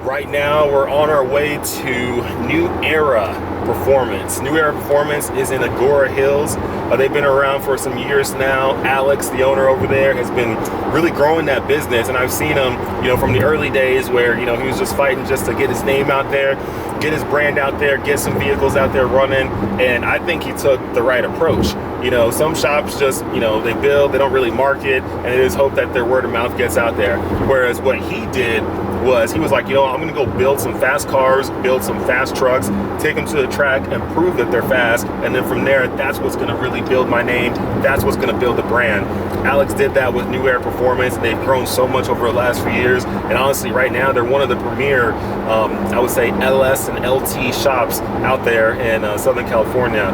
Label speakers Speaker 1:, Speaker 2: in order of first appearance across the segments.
Speaker 1: Right now, we're on our way to New Era Performance. New Era Performance is in Agora Hills. They've been around for some years now. Alex, the owner over there, has been really growing that business, and I've seen him, from the early days where, he was just fighting just to get his name out there, get his brand out there, get some vehicles out there running, and I think he took the right approach. Some shops just, they build, they don't really market, and they just hope that their word of mouth gets out there. Whereas what he did was, he was like, I'm gonna go build some fast cars, build some fast trucks, take them to the track and prove that they're fast, and then from there, that's what's gonna really build my name, that's what's gonna build the brand. Alex did that with New Era Performance. They've grown so much over the last few years, and honestly, right now, they're one of the premier, I would say, LS and LT shops out there in Southern California.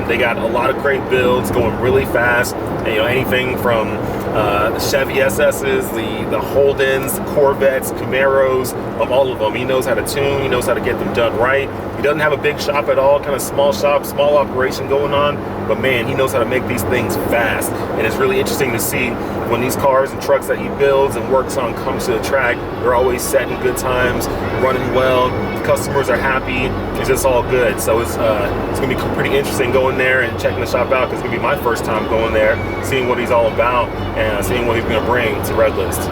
Speaker 1: They got a lot of great builds going really fast, and, anything from the Chevy SS's, the Holdens, Corvettes, Camaros, all of them. He knows how to tune, he knows how to get them done right. He doesn't have a big shop at all, kind of small shop, small operation going on, but man, he knows how to make these things fast. And it's really interesting to see when these cars and trucks that he builds and works on come to the track, they're always setting good times, running well, customers are happy, it's just all good. So it's gonna be pretty interesting going there and checking the shop out, because it's gonna be my first time going there, seeing what he's all about and seeing what he's gonna bring to Red List.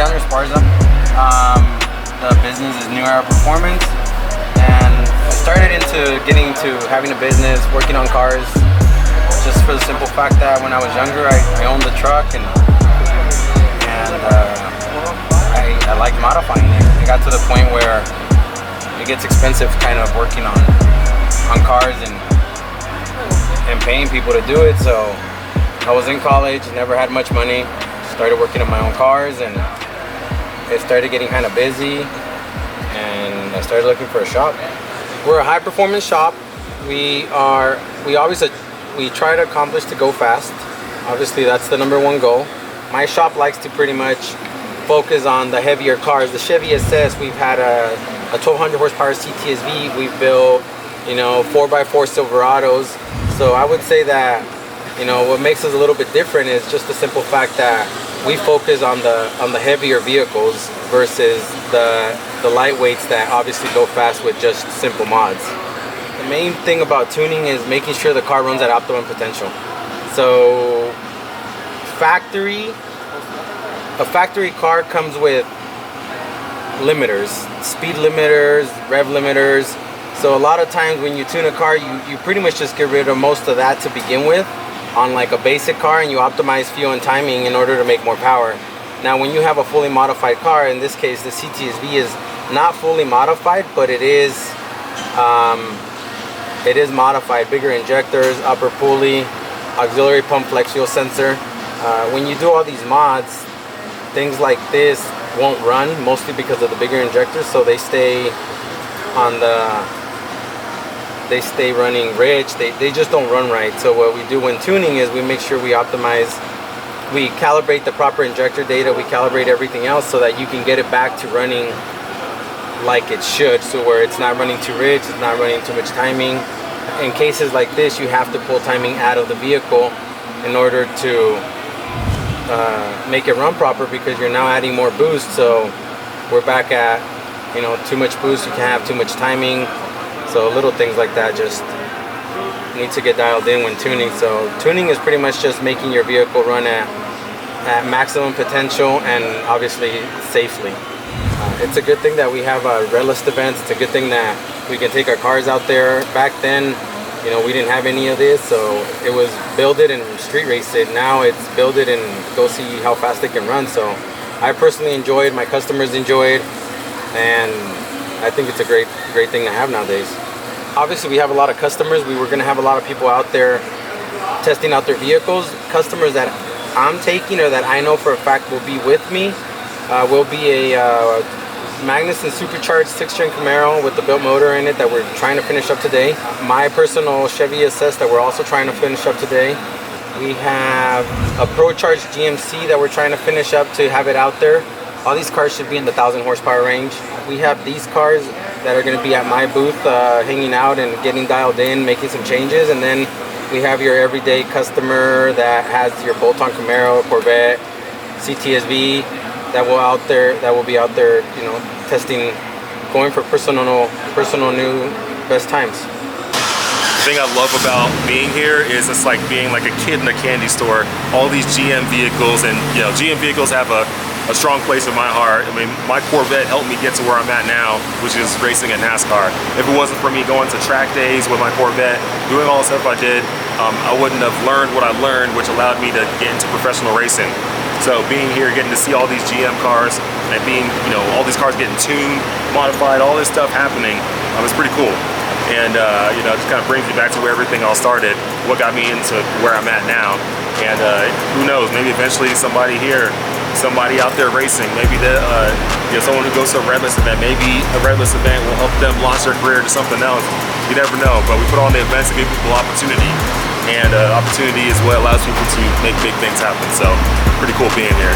Speaker 2: Esparza. The business is New Era Performance, and I started into getting into having a business, working on cars, just for the simple fact that when I was younger, I owned a truck, and I liked modifying it. It got to the point where it gets expensive, kind of working on cars and paying people to do it. So I was in college, never had much money, started working on my own cars, and it started getting kind of busy, and I started looking for a shop. We're a high performance shop. We try to accomplish to go fast. Obviously, that's the number one goal. My shop likes to pretty much focus on the heavier cars. The Chevy SS, we've had a 1200 horsepower CTSV. We've built, 4x4 Silverados. So I would say that, what makes us a little bit different is just the simple fact that we focus on the heavier vehicles versus the lightweights that obviously go fast with just simple mods. The main thing about tuning is making sure the car runs at optimum potential. So a factory car comes with limiters, speed limiters, rev limiters. So a lot of times when you tune a car, you pretty much just get rid of most of that to begin with on like a basic car, and you optimize fuel and timing in order to make more power. Now when you have a fully modified car, in this case the CTSV is not fully modified, but it is modified. Bigger injectors, upper pulley, auxiliary pump flex fuel sensor. When you do all these mods, things like this won't run, mostly because of the bigger injectors, so they stay running rich. They just don't run right. So what we do when tuning is we make sure we optimize, we calibrate the proper injector data, we calibrate everything else so that you can get it back to running like it should, so where it's not running too rich, it's not running too much timing. In cases like this, you have to pull timing out of the vehicle in order to make it run proper, because you're now adding more boost. So we're back at too much boost, you can't have too much timing. So little things like that just need to get dialed in when tuning. So tuning is pretty much just making your vehicle run at maximum potential, and obviously safely. It's a good thing that we have Red List events. It's a good thing that we can take our cars out there. Back then, we didn't have any of this, so it was build it and street race it. Now it's build it and go see how fast they can run. So I personally enjoy it, my customers enjoy it, and I think it's a great thing to have nowadays. Obviously, we have a lot of customers. We were going to have a lot of people out there testing out their vehicles. Customers that I'm taking, or that I know for a fact will be with me, will be a Magnuson supercharged 6-string Camaro with the built motor in it that we're trying to finish up today. My personal Chevy SS that we're also trying to finish up today. We have a Pro Charged GMC that we're trying to finish up to have it out there. All these cars should be in the 1,000 horsepower range. We have these cars that are going to be at my booth, hanging out and getting dialed in, making some changes. And then We have your everyday customer that has your bolt-on Camaro, Corvette, CTSV that will be out there, you know, testing, going for personal new best times.
Speaker 1: The thing I love about being here is it's like being like a kid in a candy store. All these GM vehicles, and you know, GM vehicles have a strong place in my heart. I mean, my Corvette helped me get to where I'm at now, which is racing at NASCAR. If it wasn't for me going to track days with my Corvette, doing all the stuff I did, I wouldn't have learned what I learned, which allowed me to get into professional racing. So being here, getting to see all these GM cars, and being, you know, all these cars getting tuned, modified, all this stuff happening, it's pretty cool. And you know, it just kind of brings me back to where everything all started, what got me into where I'm at now. And who knows, maybe eventually somebody here, somebody out there racing, maybe you know, someone who goes to a Redless event, maybe a Redless event will help them launch their career to something else. You never know, but we put on the events to give people opportunity. And opportunity is what allows people to make big things happen. So pretty cool being here.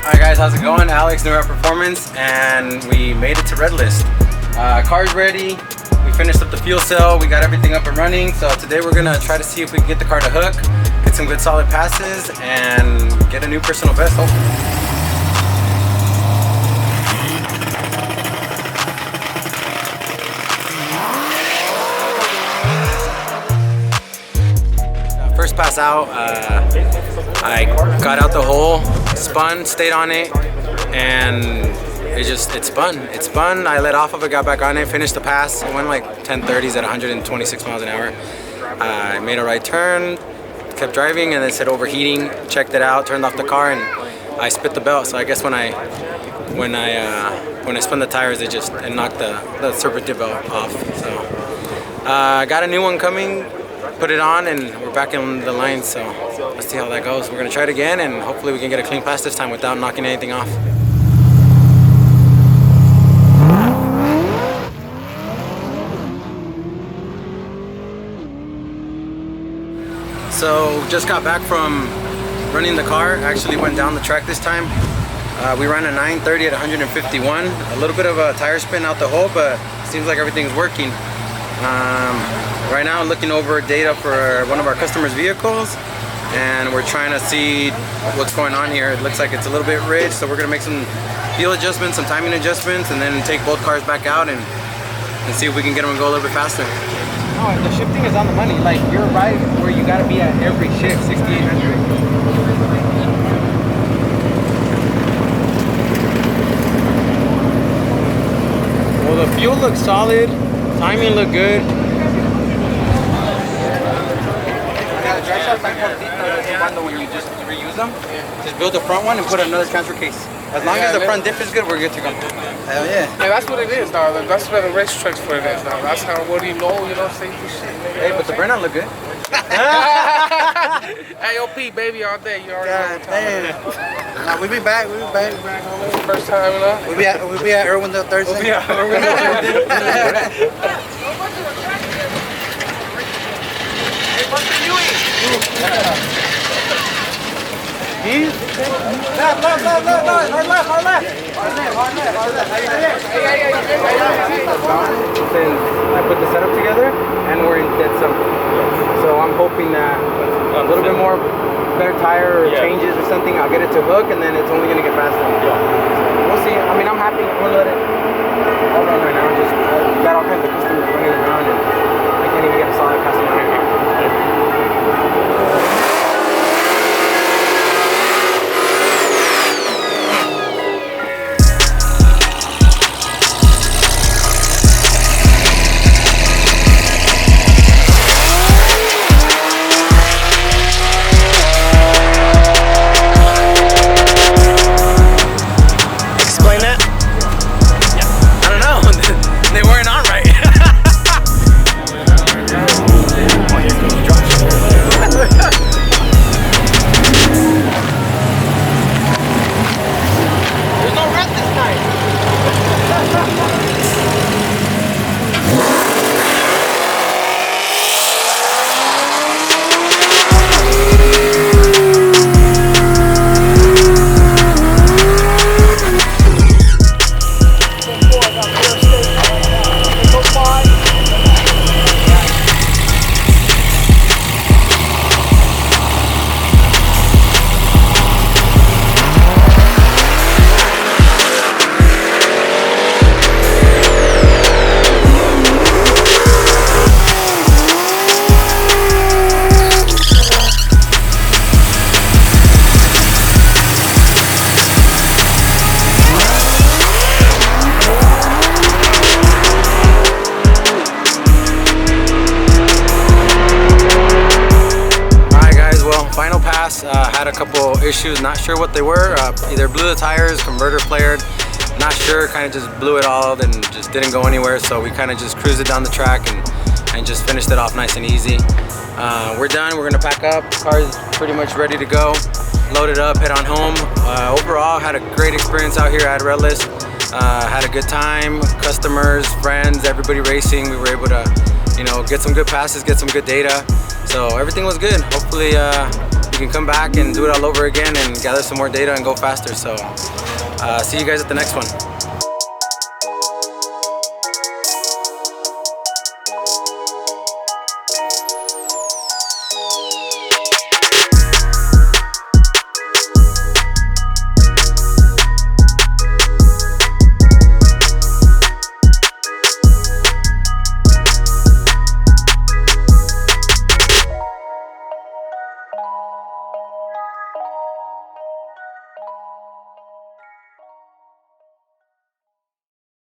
Speaker 2: Alright guys, how's it going? Alex, New Era Performance, and we made it to Redless. Car's ready. We finished up the fuel cell. We got everything up and running. So today we're gonna try to see if we can get the car to hook, get some good solid passes, and get a new personal best, hopefully. First pass out, I got out the hole, spun, stayed on it, and it spun. It spun, I let off of it, got back on it, finished the pass. It went like 1030s at 126 miles an hour. I made a right turn, kept driving, and then said overheating, checked it out, turned off the car, and I spit the belt. So I guess when I spun the tires, it knocked the serpentine belt off. So I got a new one coming, put it on, and we're back in the line. So let's see how that goes. We're gonna try it again, and hopefully we can get a clean pass this time without knocking anything off. So just got back from running the car. Actually went down the track this time. We ran a 930 at 151. A little bit of a tire spin out the hole, but seems like everything's working. Right now I'm looking over data for one of our customers' vehicles, and we're trying to see what's going on here. It looks like it's a little bit rich, so we're gonna make some fuel adjustments, some timing adjustments, and then take both cars back out and see if we can get them to go a little bit faster. No, the shifting is on the money. Like, you're right where you gotta be at every shift, 6,800. Well, the fuel looks solid, timing looked good. When you just reuse them, just build the front one and put another transfer case. As long as the front diff is good, we're good to go. Hell yeah.
Speaker 3: Yeah, that's what it is, dog. That's what the race truck's for, it is, dog. That's how, what do you know, safety shit.
Speaker 2: Hey, but the burnout look good.
Speaker 3: AOP, baby, all day. You already know.
Speaker 4: Damn. Nah, we be back.
Speaker 3: First time, you know?
Speaker 4: We be at Irwindale Thursday.
Speaker 3: Yeah,
Speaker 4: Thursday.
Speaker 3: What's the Yui?
Speaker 4: Left. Hard left.
Speaker 2: Since I put the setup together and we're in dead center. So I'm hoping that a little bit more better tire or changes or something, I'll get it to hook, and then it's only gonna get faster. So we'll see. I mean, I'm happy. I'm gonna let it all run right now. Just got all kinds of customers running around, and I can't even get a solid customer right now. They weren't on right. issues, not sure what they were. Either blew the tires, converter flared, not sure, kind of just blew it all and just didn't go anywhere. So we kind of just cruised it down the track and just finished it off nice and easy. We're done, we're gonna pack up. Car's pretty much ready to go. Load it up, head on home. Overall, had a great experience out here at Redlist. Had a good time, customers, friends, everybody racing. We were able to, you know, get some good passes, get some good data. So everything was good. Hopefully we can come back and do it all over again and gather some more data and go faster. So see you guys at the next one.